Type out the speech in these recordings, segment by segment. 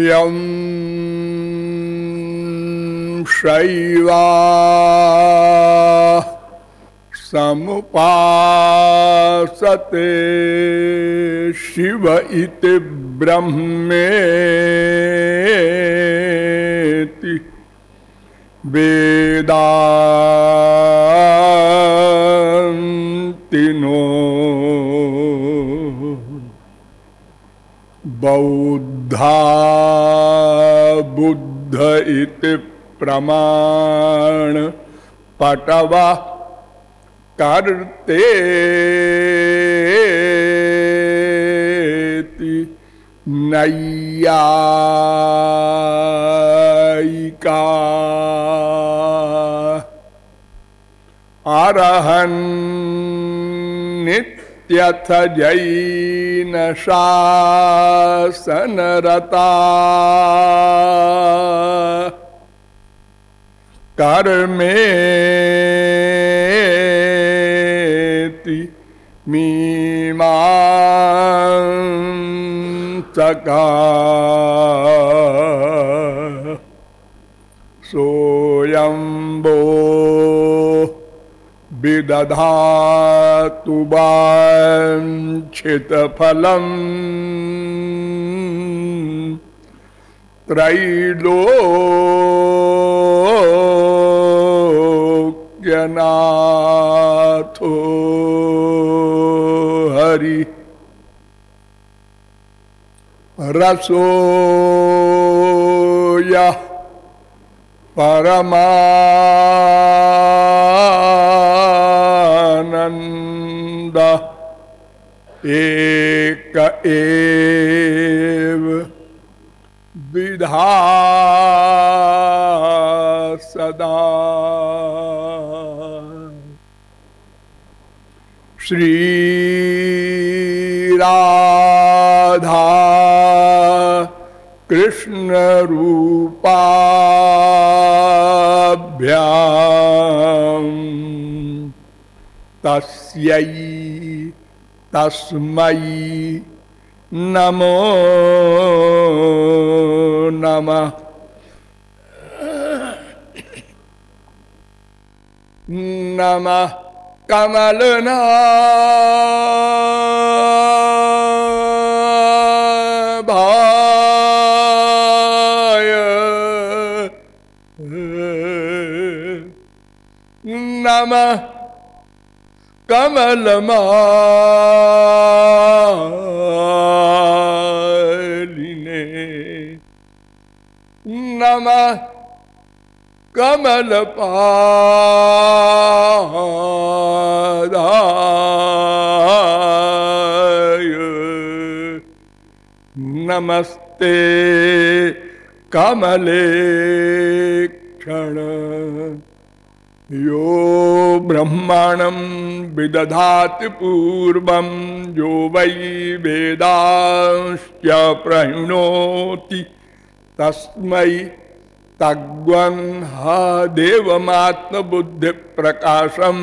यं शैवा समुपासते शिव इति ब्रह्मेति वेदान्तिनो बौद्धा बुद्ध इति प्रमाण पटवा करतेति नैयायिका अरहन् नित्यथ जैन शासनरता कर्मेति मीमांसका सोऽयंबो विदधातु वाञ्छितफलम् त्रैलोक्यनाथो हरि रसो यः परमानंद एक एव विधा सदा। श्री राधा कृष्ण रूपाभ्याम तस्यै तस्मै नमो नमः। नमः कमलनाभाय नमः कमलमालिने नमः कमलपादाय नमस्ते कमलेक्षण। यो ब्रह्मणं विदधाति पूर्वं यो वै वेदांश्च प्रणोति तस्मै तग्वंह देवमात्मबुद्धि प्रकाशम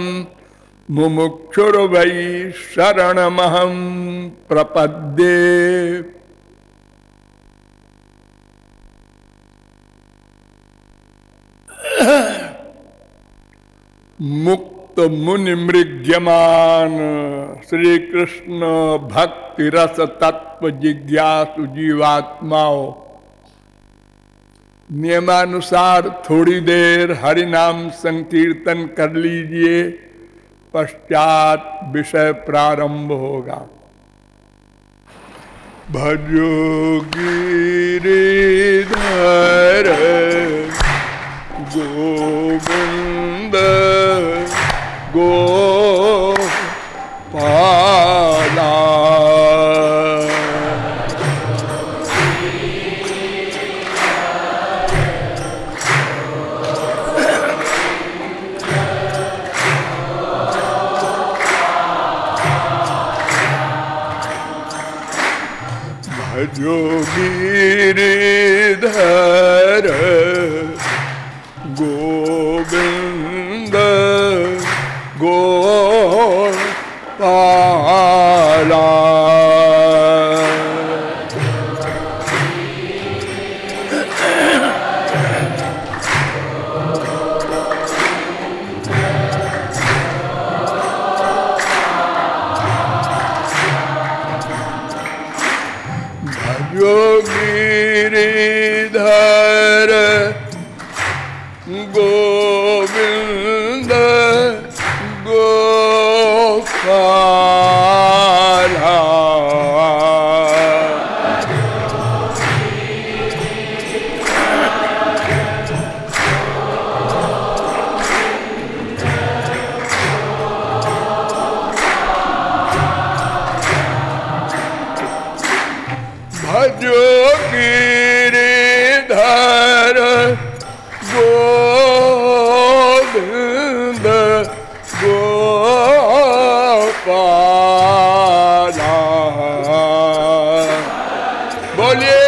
मुमुक्षुर्वै शरणमहं प्रपद्ये। मुक्त मुनि मृग्यमान श्री कृष्ण भक्ति रस तत्व जिज्ञासु जीवात्माओं, नियमानुसार थोड़ी देर हरि नाम संकीर्तन कर लीजिए, पश्चात विषय प्रारंभ होगा। भजो गिरिधर गोविंद गोपाला भजो गिरिधर गोविंद गोपाला पाला। भजो गिरिधर गोविंद गोपाला। भजो गिरिधर गोविंद गोपाला। बोलिए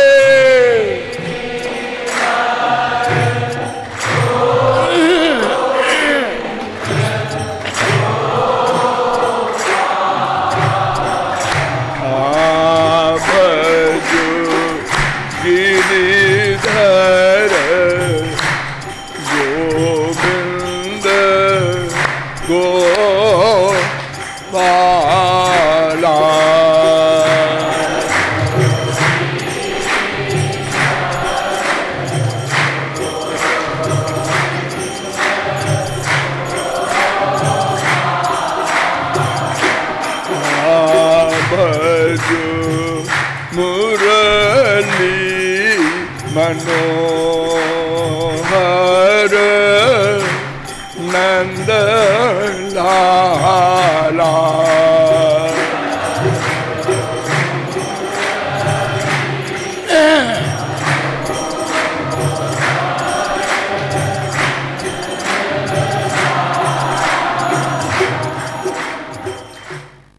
गिरिधर गोविंद गोपाला। भजो मुरली मनोहर नंद लाला।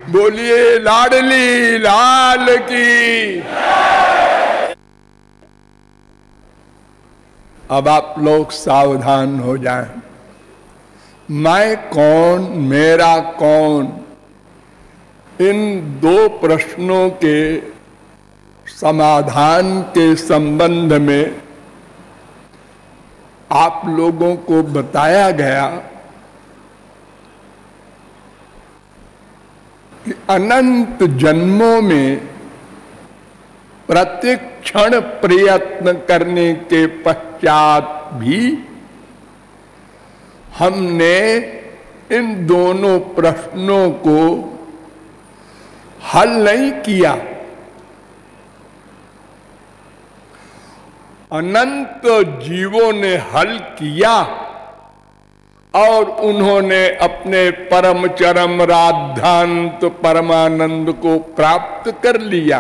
बोलिए लाडली लाल की। अब आप लोग सावधान हो जाएं। मैं कौन, मेरा कौन, इन दो प्रश्नों के समाधान के संबंध में आप लोगों को बताया गया कि अनंत जन्मों में प्रत्येक क्षण प्रयत्न करने के पश्चात भी हमने इन दोनों प्रश्नों को हल नहीं किया। अनंत जीवों ने हल किया और उन्होंने अपने परम चरम राधांत परमानंद को प्राप्त कर लिया।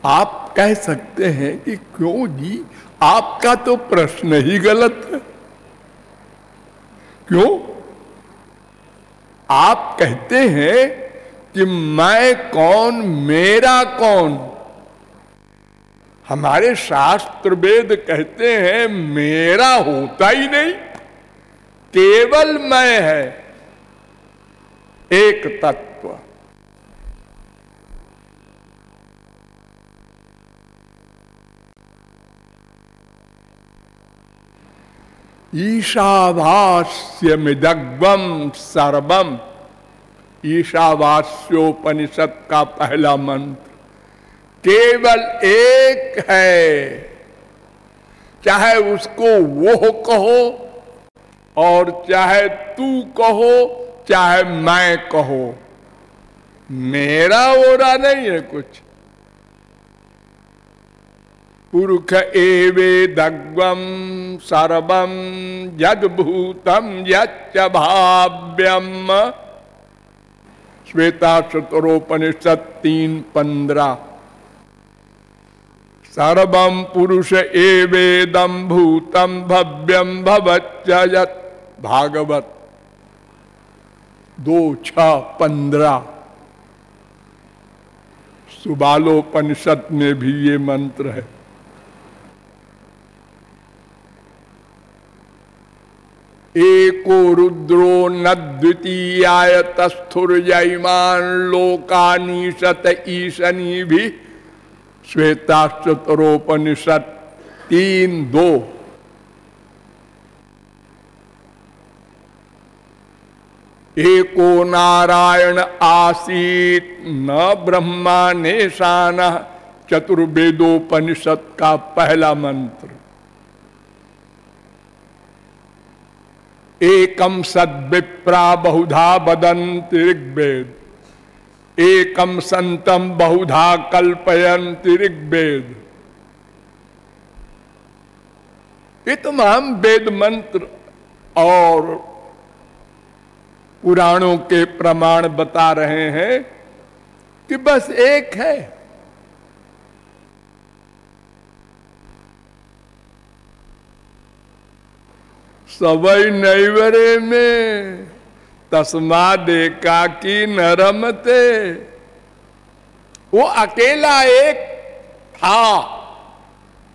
आप कह सकते हैं कि क्यों जी, आपका तो प्रश्न ही गलत है। क्यों? आप कहते हैं कि मैं कौन, मेरा कौन। हमारे शास्त्र वेद कहते हैं मेरा होता ही नहीं, केवल मैं है, एक तत्व। ईशावास्यमिदग्वम सर्वम, ईशावास्योपनिषद का पहला मंत्र केवल एक है। चाहे उसको वो कहो और चाहे तू कहो, चाहे मैं कहो, मेरा ओरा नहीं है कुछ। पुरुष एवेदग्वम सर्वम यद्भूतम यच्च भाव्यम, श्वेताशतरोपनिषद 3:15। सर्वम पुरुष एवेदम भूतम भव्यम भवच्च यत्, भागवत 2:6-15। सुबालोपनिषद में भी ये मंत्र है। एको रुद्रो न द्वितीयाय तस्थुर्यमान लोकानीशत ईशनी भी श्वेताश्चतरोपनिषद 3:2। एको नारायण आसीत न ब्रह्मा नेशान, चतुर्वेदोपनिषद का पहला मंत्र। एकम सद्विप्रा बहुधा वदन्ति ऋग्वेद, एकम संतम बहुधा कल्पयन्ति ऋग्वेद। ये तमाम वेद मंत्र और पुराणों के प्रमाण बता रहे हैं कि बस एक है। सबई नैवरे में तस्माद एकाकी न रमते। वो अकेला एक था,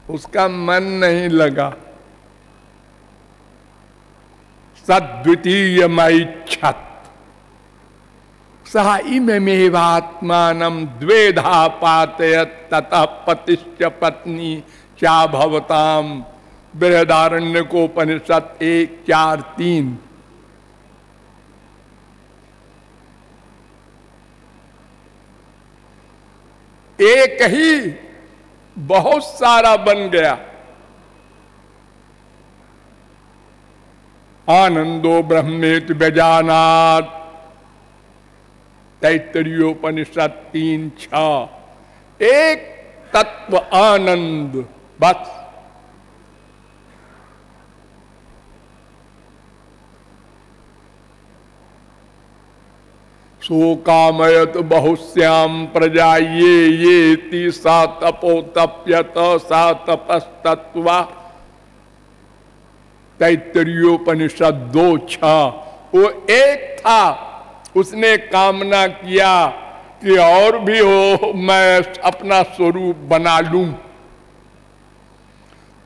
उसका मन नहीं लगा। सद्वितीय मैच्छत सह इमेवात्मानं द्वेधा पातयत ततः पतिश्च पत्नी चा भवताम। बृहदारण्यकोपनिषद 1:4-3। एक ही बहुत सारा बन गया। आनंदो ब्रह्मेति व्यजानात्, तैत्तरीयोपनिषद 3:6। एक तत्व आनंद बस। सो कामयत बहुश्याम प्रजा ये ती सा तपो तप्यत सा तपस्तत्वा। तैत्तरीयोपनिषद 2:6। वो एक था, उसने कामना किया कि और भी हो, मैं अपना स्वरूप बना लूं।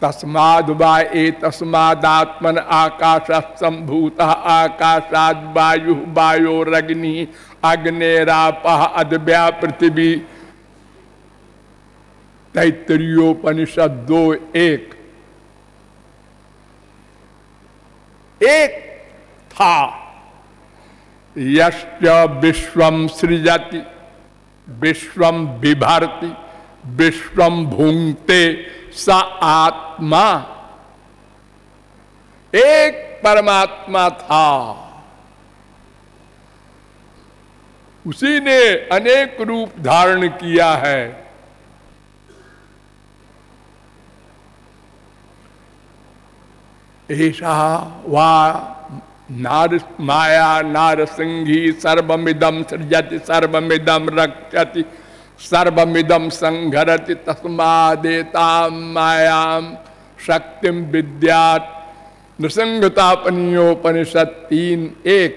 तस्माद् वा एतस्मादात्मन आकाशः सम्भूतः, आकाशाद् वायुः, वायोरग्निः, अग्नेरापः, अद्या पृथिवी। तैत्तरीयोपनिषद 2:1। एक था। यश्च विश्वं सृजति विश्वं बिभर्ति विश्वं भुंक्ते स आत्मा। एक परमात्मा था, उसी ने अनेक रूप धारण किया है। ऐसा वा नार माया नारसिंही सर्वमिदं सृजति सर्वमिदं रक्षति सर्वमिदं संघरति तस्मादेतां मायां शक्तिं विद्यात्। नृसिंहतापनीयोपनिषद 3:1।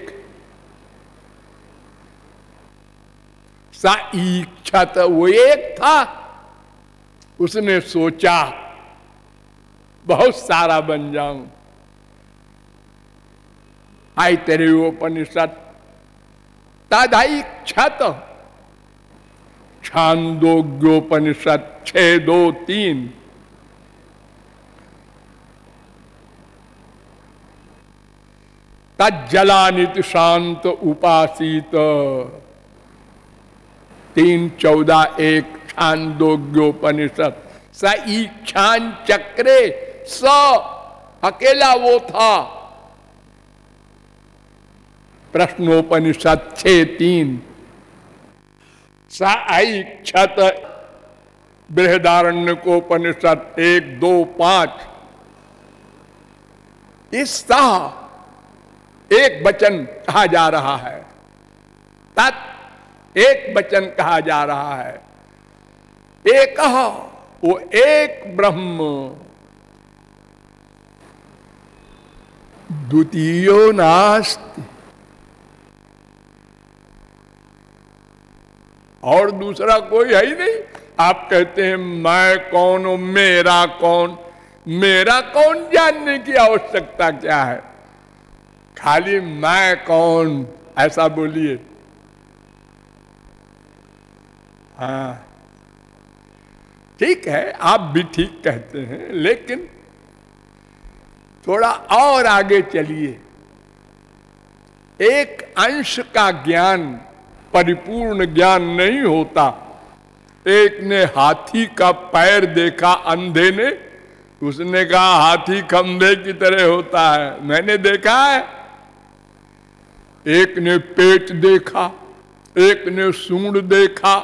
सा ईक्षत, वो एक था, उसने सोचा बहुत सारा बन जाऊं। ऐतरेयोपनिषद तदैक्षत। छांदोग्योपनिषद 6:2-3। तज्जलानिति शांत उपासीत 3:14-1। छांदोग्योपनिषद। स ईक्षान चक्रे, स अकेला वो था। प्रश्नोपनिषद 6:3। स ऐक्षत। बृहदारण्यकोपनिषद 1:2-5। इस सह एक वचन कहा जा रहा है, तत् एक वचन कहा जा रहा है। एक वो एक ब्रह्म, द्वितीयो नास्ति। और दूसरा कोई है ही नहीं। आप कहते हैं मैं कौन हूं, मेरा कौन। मेरा कौन जानने की आवश्यकता क्या है। खाली मैं कौन ऐसा बोलिए। हाँ ठीक है, आप भी ठीक कहते हैं, लेकिन थोड़ा और आगे चलिए। एक अंश का ज्ञान परिपूर्ण ज्ञान नहीं होता। एक ने हाथी का पैर देखा अंधे ने, उसने कहा हाथी खंभे की तरह होता है, मैंने देखा है। एक ने पेट देखा, एक ने सूंड देखा।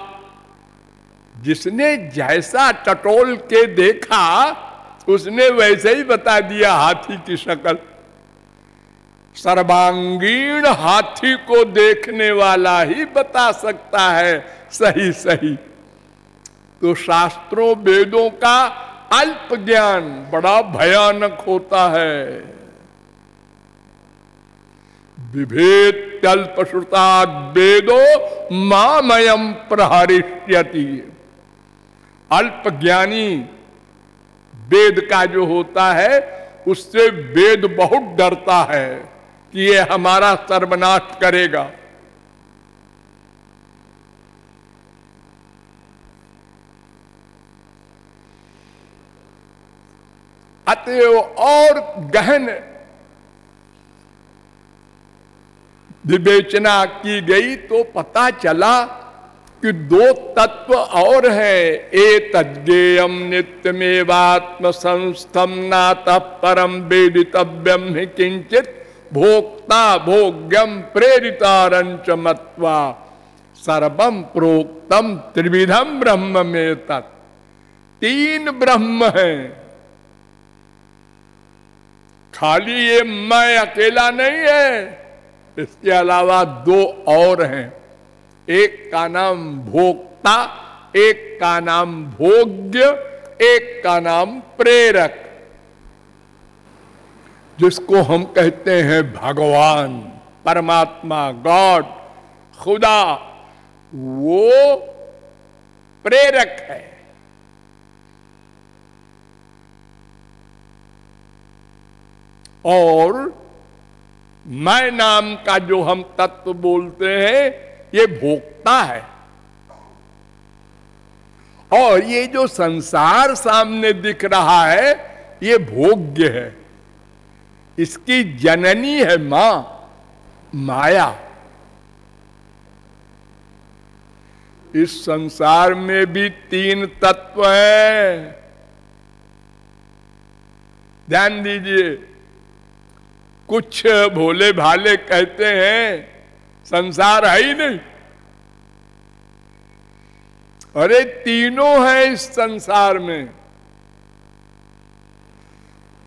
जिसने जैसा टटोल के देखा उसने वैसे ही बता दिया हाथी की शक्ल। सर्वांगीण हाथी को देखने वाला ही बता सकता है सही सही। तो शास्त्रों वेदों का अल्प ज्ञान बड़ा भयानक होता है। विभेत्यल्प श्रुता वेदो मामयम प्रहरिष्यति। अल्प ज्ञानी वेद का जो होता है उससे वेद बहुत डरता है कि ये हमारा सर्वनाश करेगा। अतएव और गहन विवेचना की गई तो पता चला कि दो तत्व और हैं। एतज्ञेयं नित्यमेवात्म संस्थम नातः परम वेदितव्यम हि किंचित भोक्ता भोग्यम प्रेरितारंच मत्वा सर्वम प्रोक्तम त्रिविधम ब्रह्म में तत्। तीन ब्रह्म हैं, खाली ये मैं अकेला नहीं है, इसके अलावा दो और हैं। एक का नाम भोक्ता, एक का नाम भोग्य, एक का नाम प्रेरक, जिसको हम कहते हैं भगवान, परमात्मा, गॉड, खुदा। वो प्रेरक है। और मैं नाम का जो हम तत्व बोलते हैं ये भोक्ता है। और ये जो संसार सामने दिख रहा है ये भोग्य है। इसकी जननी है मां, माया। इस संसार में भी तीन तत्व हैं, ध्यान दीजिए। कुछ भोले भाले कहते हैं संसार है ही नहीं। अरे तीनों है इस संसार में।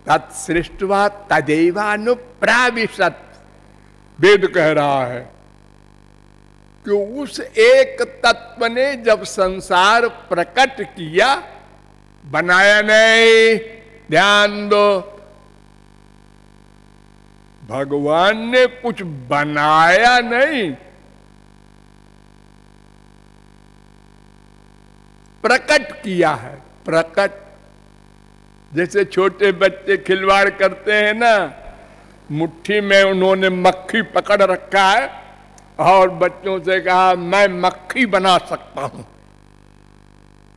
तत्सृष्टवा तदैवानुप्राविशत्, वेद कह रहा है कि उस एक तत्व ने जब संसार प्रकट किया, बनाया नहीं। ध्यान दो, भगवान ने कुछ बनाया नहीं, प्रकट किया है। प्रकट, जैसे छोटे बच्चे खिलवाड़ करते हैं ना, मुट्ठी में उन्होंने मक्खी पकड़ रखा है और बच्चों से कहा मैं मक्खी बना सकता हूं।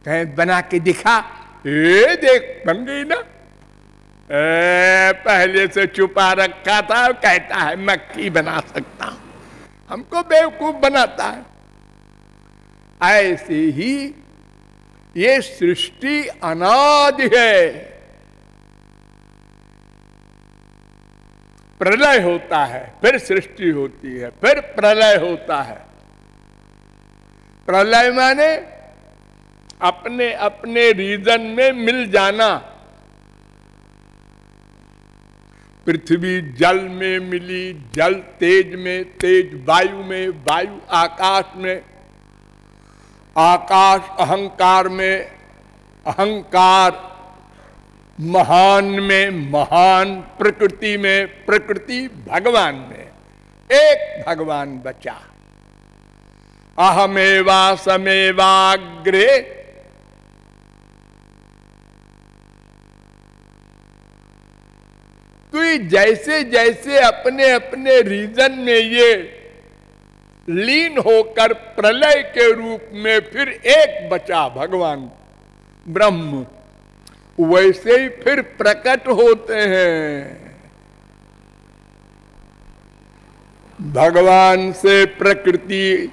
कहें बना के दिखा, ए देख बन गई ना। पहले से छुपा रखा था, कहता है मक्खी बना सकता हूं, हमको बेवकूफ बनाता है। ऐसे ही ये सृष्टि अनादि है। प्रलय होता है, फिर सृष्टि होती है, फिर प्रलय होता है। प्रलय माने अपने अपने रीजन में मिल जाना। पृथ्वी जल में मिली, जल तेज में, तेज वायु में, वायु आकाश में, आकाश अहंकार में, अहंकार महान में, महान प्रकृति में, प्रकृति भगवान में। एक भगवान बचा। अहमेवा समेवाग्रे तो ये जैसे जैसे अपने अपने रीजन में ये लीन होकर प्रलय के रूप में फिर एक बचा भगवान ब्रह्म, वैसे ही फिर प्रकट होते हैं। भगवान से प्रकृति,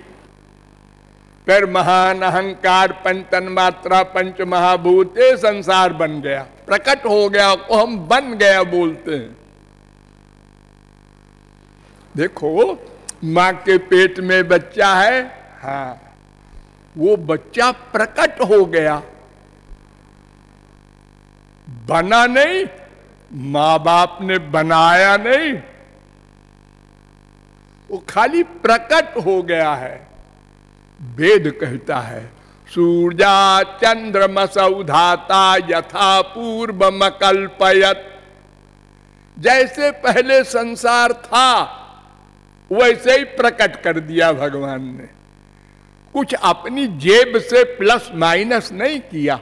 फिर महान अहंकार, पंच तन्मात्रा, पंच महाभूत, ये संसार बन गया, प्रकट हो गया, को हम बन गया बोलते हैं। देखो मां के पेट में बच्चा है, हाँ, वो बच्चा प्रकट हो गया, बना नहीं, मां बाप ने बनाया नहीं, वो खाली प्रकट हो गया है। वेद कहता है सूर्या चंद्रमस उधाता यथा पूर्वमकल्पयत, जैसे पहले संसार था वैसे ही प्रकट कर दिया भगवान ने, कुछ अपनी जेब से प्लस माइनस नहीं किया।